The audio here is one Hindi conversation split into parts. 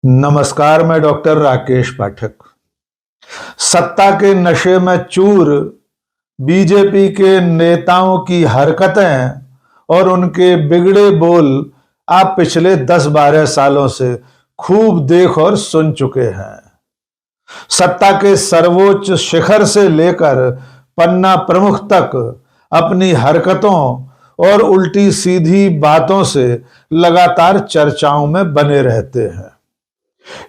नमस्कार, मैं डॉक्टर राकेश पाठक। सत्ता के नशे में चूर बीजेपी के नेताओं की हरकतें और उनके बिगड़े बोल आप पिछले 10-12 सालों से खूब देख और सुन चुके हैं। सत्ता के सर्वोच्च शिखर से लेकर पन्ना प्रमुख तक अपनी हरकतों और उल्टी सीधी बातों से लगातार चर्चाओं में बने रहते हैं।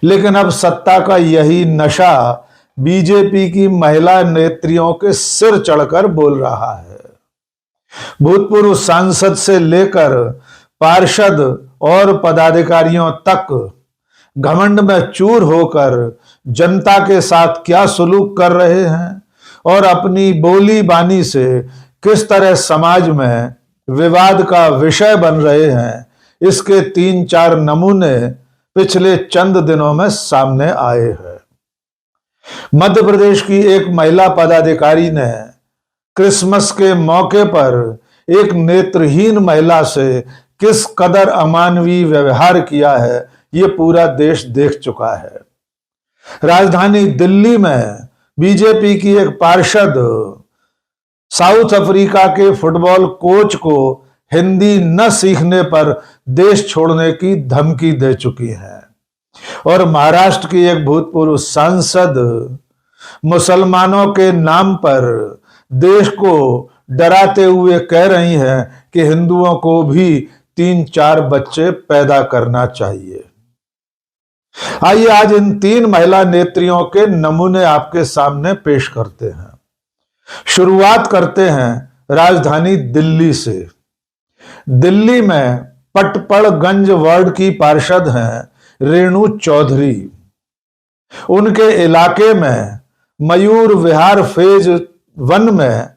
लेकिन अब सत्ता का यही नशा बीजेपी की महिला नेत्रियों के सिर चढ़कर बोल रहा है। भूतपूर्व सांसद से लेकर पार्षद और पदाधिकारियों तक घमंड में चूर होकर जनता के साथ क्या सलूक कर रहे हैं और अपनी बोली बानी से किस तरह समाज में विवाद का विषय बन रहे हैं, इसके 3-4 नमूने पिछले चंद दिनों में सामने आए हैं। मध्य प्रदेश की एक महिला पदाधिकारी ने क्रिसमस के मौके पर एक नेत्रहीन महिला से किस कदर अमानवीय व्यवहार किया है, ये पूरा देश देख चुका है। राजधानी दिल्ली में बीजेपी की एक पार्षद साउथ अफ्रीका के फुटबॉल कोच को हिंदी न सीखने पर देश छोड़ने की धमकी दे चुकी है और महाराष्ट्र की एक भूतपूर्व सांसद मुसलमानों के नाम पर देश को डराते हुए कह रही हैं कि हिंदुओं को भी 3-4 बच्चे पैदा करना चाहिए। आइए आज इन 3 महिला नेत्रियों के नमूने आपके सामने पेश करते हैं। शुरुआत करते हैं राजधानी दिल्ली से। दिल्ली में पटपड़गंज वार्ड की पार्षद हैं रेणु चौधरी। उनके इलाके में मयूर विहार फेज 1 में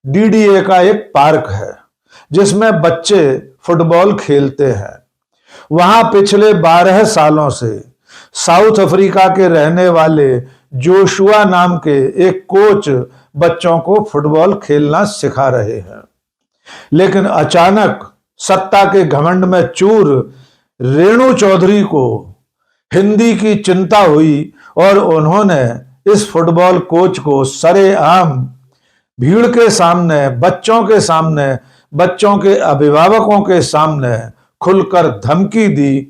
डीडीए का एक पार्क है जिसमें बच्चे फुटबॉल खेलते हैं। वहां पिछले 12 सालों से साउथ अफ्रीका के रहने वाले जोशुआ नाम के एक कोच बच्चों को फुटबॉल खेलना सिखा रहे हैं। लेकिन अचानक सत्ता के घमंड में चूर रेणु चौधरी को हिंदी की चिंता हुई और उन्होंने इस फुटबॉल कोच को सरेआम भीड़ के सामने, बच्चों के सामने, बच्चों के अभिभावकों के सामने खुलकर धमकी दी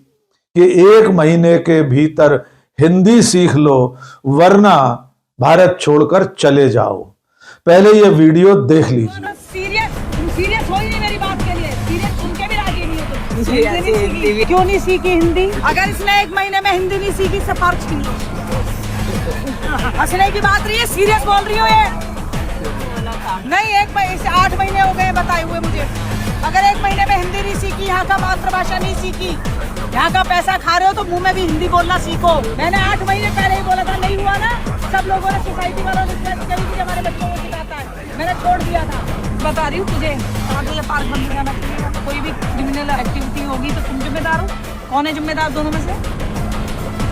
कि 1 महीने के भीतर हिंदी सीख लो वरना भारत छोड़कर चले जाओ। पहले ये वीडियो देख लीजिए। सीरियस हो ही नहीं मेरी बात के लिए, सीरियस सुन के भी राजी नहीं हो तुम। क्यों नहीं सीखी हिंदी? अगर इसने 1 महीने में हिंदी नहीं सीखी से पार्क छीन लो। हंसने की बात रही है, सीरियस बोल रही हो ये? नहीं, 8 महीने हो गए बताए हुए मुझे। अगर 1 महीने में हिंदी नहीं सीखी, यहाँ का मातृभाषा नहीं सीखी, यहाँ का पैसा खा रहे हो तो मुंह में भी हिंदी बोलना सीखो। मैंने 8 महीने पहले ही बोला था, नहीं हुआ ना। सब लोगों ने, सोसाइटी वालों ने हमारे बच्चों को सिखाता है, मैंने छोड़ दिया था। बता रही हूँ तुझे, आगे ये पार्क बंद हो जाना चाहिए। कोई भी क्रिमिनल एक्टिविटी होगी तो तुम जिम्मेदार हो। कौन है जिम्मेदार दोनों में से?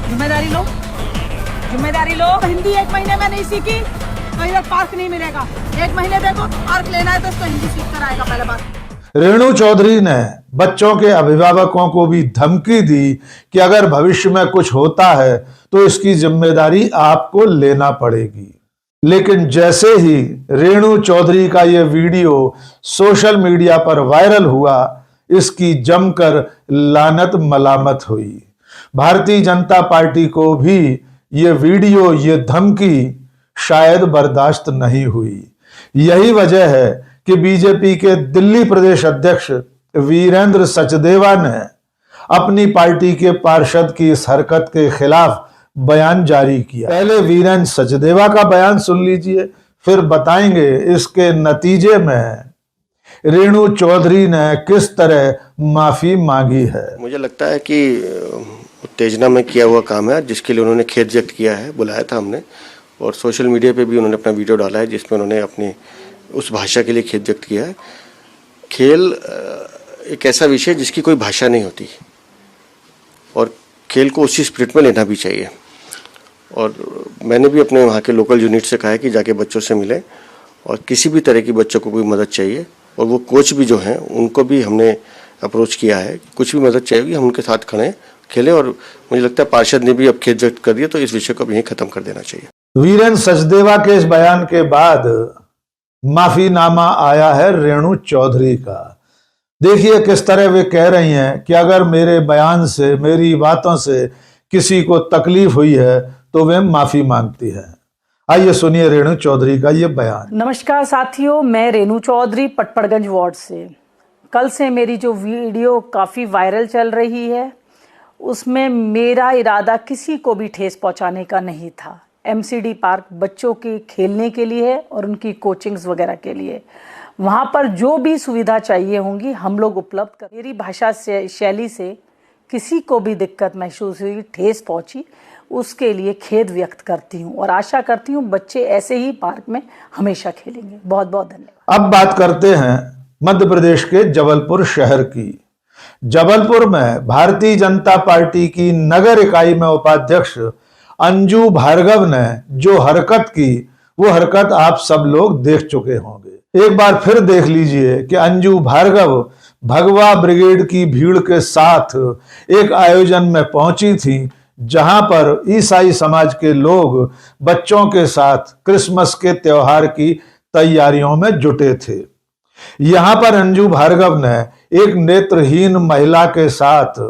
जिम्मेदारी लो, जिम्मेदारी लो। हिंदी 1 महीने में नहीं सीखी तो इधर पार्क नहीं मिलेगा। 1 महीने देखो, पार्क लेना है तो उसको हिंदी सीख कर आएगा। पहले बात, रेणु चौधरी ने बच्चों के अभिभावकों को भी धमकी दी कि अगर भविष्य में कुछ होता है तो इसकी जिम्मेदारी आपको लेना पड़ेगी। लेकिन जैसे ही रेणु चौधरी का यह वीडियो सोशल मीडिया पर वायरल हुआ, इसकी जमकर लानत मलामत हुई। भारतीय जनता पार्टी को भी ये वीडियो, ये धमकी शायद बर्दाश्त नहीं हुई। यही वजह है कि बीजेपी के दिल्ली प्रदेश अध्यक्ष वीरेंद्र सचदेवा ने अपनी पार्टी के पार्षद की इस हरकत के खिलाफ बयान जारी किया। पहले वीरेंद्र सचदेवा का बयान सुन लीजिए, फिर बताएंगे इसके नतीजे में रेणु चौधरी ने किस तरह माफी मांगी है। मुझे लगता है कि उत्तेजना में किया हुआ काम है, जिसके लिए उन्होंने खेद व्यक्त किया है। बुलाया था हमने और सोशल मीडिया पे भी उन्होंने अपना वीडियो डाला है जिसमें उन्होंने अपनी उस भाषा के लिए खेद व्यक्त किया है। खेल एक ऐसा विषय जिसकी कोई भाषा नहीं होती और खेल को उसी स्पिरिट में लेना भी चाहिए। और मैंने भी अपने वहाँ के लोकल यूनिट से कहा है कि जाके बच्चों से मिलें और किसी भी तरह की बच्चों को कोई मदद चाहिए, और वो कोच भी जो हैं उनको भी हमने अप्रोच किया है, कुछ भी मदद चाहिए हम उनके साथ खड़े हैं खेलें। और मुझे लगता है पार्षद ने भी अब खेद व्यक्त कर दिया, तो इस विषय को अब यहीं खत्म कर देना चाहिए। वीरेंद्र सचदेवा के इस बयान के बाद माफीनामा आया है रेणु चौधरी का। देखिए किस तरह वे कह रही हैं कि अगर मेरे बयान से, मेरी बातों से किसी को तकलीफ हुई है तो वे माफी मांगती है। आइए सुनिए रेणु चौधरी का ये बयान। नमस्कार साथियों, मैं रेणु चौधरी पटपड़गंज वार्ड से। कल से मेरी जो वीडियो काफ़ी वायरल चल रही है, उसमें मेरा इरादा किसी को भी ठेस पहुंचाने का नहीं था। एमसीडी पार्क बच्चों के खेलने के लिए है और उनकी कोचिंग्स वगैरह के लिए। वहाँ पर जो भी सुविधा चाहिए होंगी हम लोग उपलब्ध कर। मेरी भाषा शैली से किसी को भी दिक्कत महसूस हुई, ठेस पहुंची, उसके लिए खेद व्यक्त करती हूं और आशा करती हूं बच्चे ऐसे ही पार्क में हमेशा खेलेंगे। बहुत बहुत धन्यवाद। अब बात करते हैं मध्य प्रदेश के जबलपुर शहर की। जबलपुर में भारतीय जनता पार्टी की नगर इकाई में उपाध्यक्ष अंजू भार्गव ने जो हरकत की, वो हरकत आप सब लोग देख चुके होंगे। एक बार फिर देख लीजिए कि अंजू भार्गव भगवा ब्रिगेड की भीड़ के साथ एक आयोजन में पहुंची थी, जहां पर ईसाई समाज के लोग बच्चों के साथ क्रिसमस के त्योहार की तैयारियों में जुटे थे। यहां पर अंजू भार्गव ने एक नेत्रहीन महिला के साथ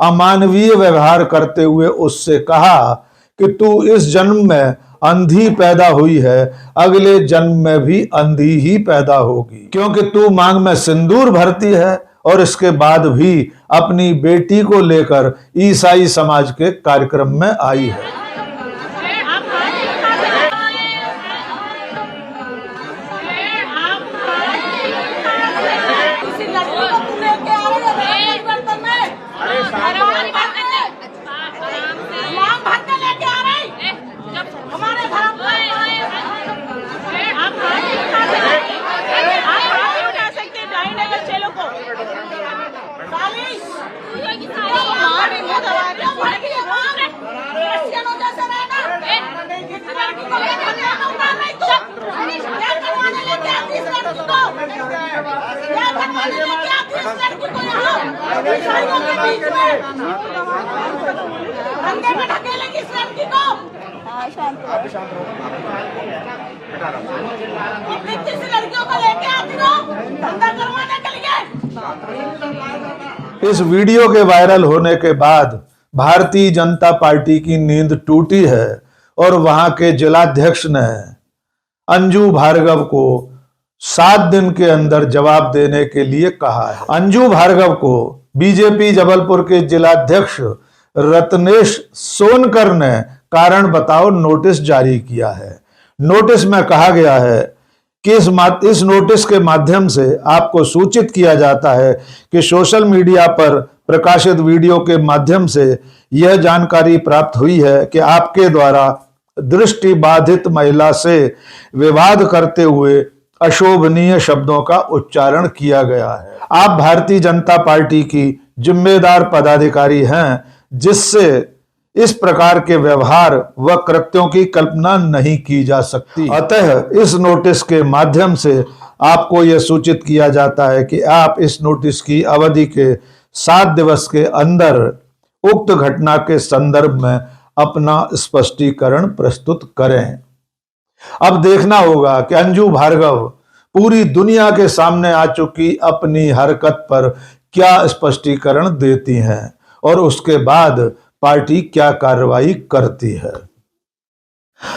अमानवीय व्यवहार करते हुए उससे कहा कि तू इस जन्म में अंधी पैदा हुई है, अगले जन्म में भी अंधी ही पैदा होगी, क्योंकि तू मांग में सिंदूर भरती है और इसके बाद भी अपनी बेटी को लेकर ईसाई समाज के कार्यक्रम में आई है। इस वीडियो के वायरल होने के बाद भारतीय जनता पार्टी की नींद टूटी है और वहां के जिलाध्यक्ष ने अंजू भार्गव को 7 दिन के अंदर जवाब देने के लिए कहा है। अंजू भार्गव को बीजेपी जबलपुर के जिलाध्यक्ष रत्नेश सोनकर ने कारण बताओ नोटिस जारी किया है। नोटिस में कहा गया है कि इस नोटिस के माध्यम से आपको सूचित किया जाता है कि सोशल मीडिया पर प्रकाशित वीडियो के माध्यम से यह जानकारी प्राप्त हुई है कि आपके द्वारा दृष्टि बाधित महिला से विवाद करते हुए अशोभनीय शब्दों का उच्चारण किया गया है। आप भारतीय जनता पार्टी की जिम्मेदार पदाधिकारी हैं, जिससे इस प्रकार के व्यवहार व कृत्यों की कल्पना नहीं की जा सकती। अतः इस नोटिस के माध्यम से आपको यह सूचित किया जाता है कि आप इस नोटिस की अवधि के 7 दिवस के अंदर उक्त घटना के संदर्भ में अपना स्पष्टीकरण प्रस्तुत करें। अब देखना होगा कि अंजू भार्गव पूरी दुनिया के सामने आ चुकी अपनी हरकत पर क्या स्पष्टीकरण देती हैं और उसके बाद पार्टी क्या कार्रवाई करती है।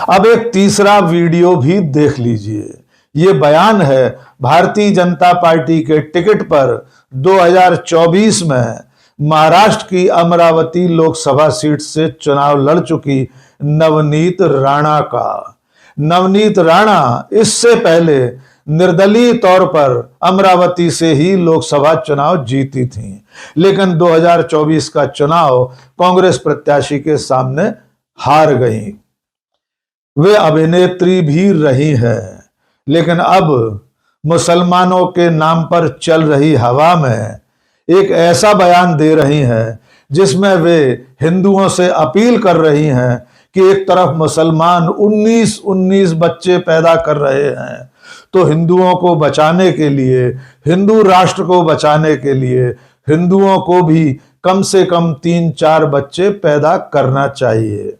अब एक तीसरा वीडियो भी देख लीजिए। ये बयान है भारतीय जनता पार्टी के टिकट पर 2024 में महाराष्ट्र की अमरावती लोकसभा सीट से चुनाव लड़ चुकी नवनीत राणा का। नवनीत राणा इससे पहले निर्दलीय तौर पर अमरावती से ही लोकसभा चुनाव जीती थीं, लेकिन 2024 का चुनाव कांग्रेस प्रत्याशी के सामने हार गईं। वे अभिनेत्री भी रही हैं, लेकिन अब मुसलमानों के नाम पर चल रही हवा में एक ऐसा बयान दे रही हैं जिसमें वे हिंदुओं से अपील कर रही हैं कि एक तरफ मुसलमान 19 बच्चे पैदा कर रहे हैं, तो हिंदुओं को बचाने के लिए, हिंदू राष्ट्र को बचाने के लिए, हिंदुओं को भी कम से कम 3-4 बच्चे पैदा करना चाहिए।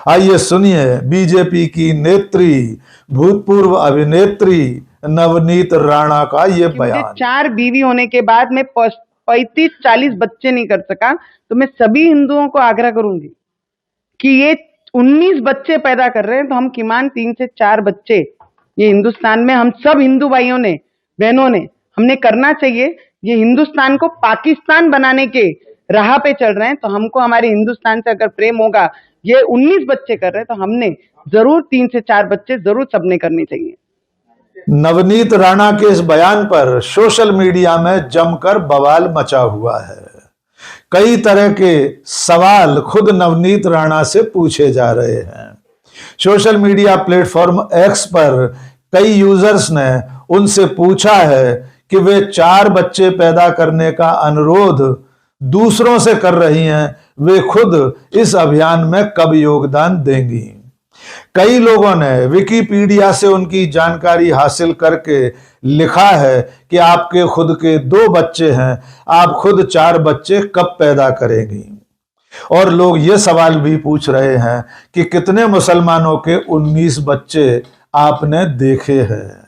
आइए सुनिए बीजेपी की नेत्री, भूतपूर्व अभिनेत्री नवनीत राणा का ये मुझे बयान। 4 बीवी होने के बाद मैं 35-40 बच्चे नहीं कर सका, तो मैं सभी हिंदुओं को आग्रह करूंगी कि ये 19 बच्चे पैदा कर रहे हैं, तो हम किमान 3 से 4 बच्चे ये हिंदुस्तान में हम सब हिंदू भाइयों ने, बहनों ने, हमने करना चाहिए। ये हिंदुस्तान को पाकिस्तान बनाने के राह पे चल रहे हैं, तो हमको हमारे हिंदुस्तान से अगर प्रेम होगा, ये 19 बच्चे कर रहे हैं, तो हमने जरूर 3 से 4 बच्चे जरूर सबने करने चाहिए। नवनीत राणा के इस बयान पर सोशल मीडिया में जमकर बवाल मचा हुआ है। कई तरह के सवाल खुद नवनीत राणा से पूछे जा रहे हैं। सोशल मीडिया प्लेटफॉर्म एक्स पर कई यूजर्स ने उनसे पूछा है कि वे 4 बच्चे पैदा करने का अनुरोध दूसरों से कर रही हैं, वे खुद इस अभियान में कब योगदान देंगी। कई लोगों ने विकिपीडिया से उनकी जानकारी हासिल करके लिखा है कि आपके खुद के 2 बच्चे हैं, आप खुद 4 बच्चे कब पैदा करेंगी। और लोग ये सवाल भी पूछ रहे हैं कि कितने मुसलमानों के 19 बच्चे आपने देखे हैं।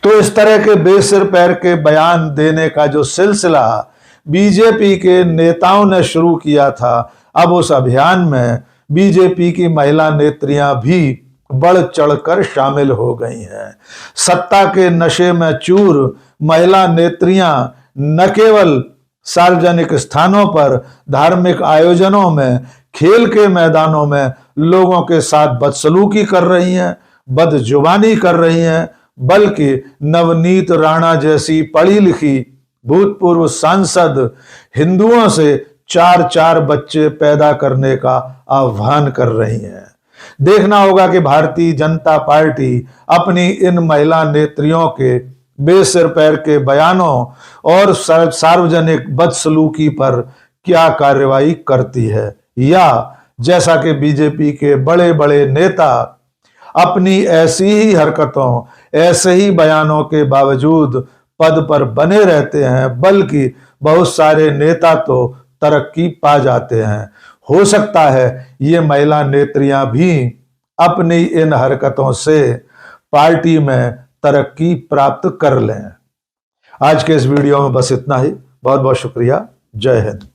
तो इस तरह के बेसिर पैर के बयान देने का जो सिलसिला बीजेपी के नेताओं ने शुरू किया था, अब उस अभियान में बीजेपी की महिला नेत्रियां भी बढ़ चढ़कर शामिल हो गई हैं। सत्ता के नशे में चूर महिला नेत्रियां न केवल सार्वजनिक स्थानों पर, धार्मिक आयोजनों में, खेल के मैदानों में लोगों के साथ बदसलूकी कर रही हैं, बदजुबानी कर रही हैं, बल्कि नवनीत राणा जैसी पढ़ी लिखी भूतपूर्व सांसद हिंदुओं से 4-4 बच्चे पैदा करने का आह्वान कर रही हैं। देखना होगा कि भारतीय जनता पार्टी अपनी इन महिला नेत्रियों के बेसिर पैर के बयानों और सार्वजनिक बदसलूकी पर क्या कार्रवाई करती है, या जैसा कि बीजेपी के बड़े बड़े नेता अपनी ऐसी ही हरकतों, ऐसे ही बयानों के बावजूद पद पर बने रहते हैं, बल्कि बहुत सारे नेता तो तरक्की पा जाते हैं। हो सकता है ये महिला नेत्रियां भी अपनी इन हरकतों से पार्टी में तरक्की प्राप्त कर लें। आज के इस वीडियो में बस इतना ही। बहुत बहुत शुक्रिया। जय हिंद।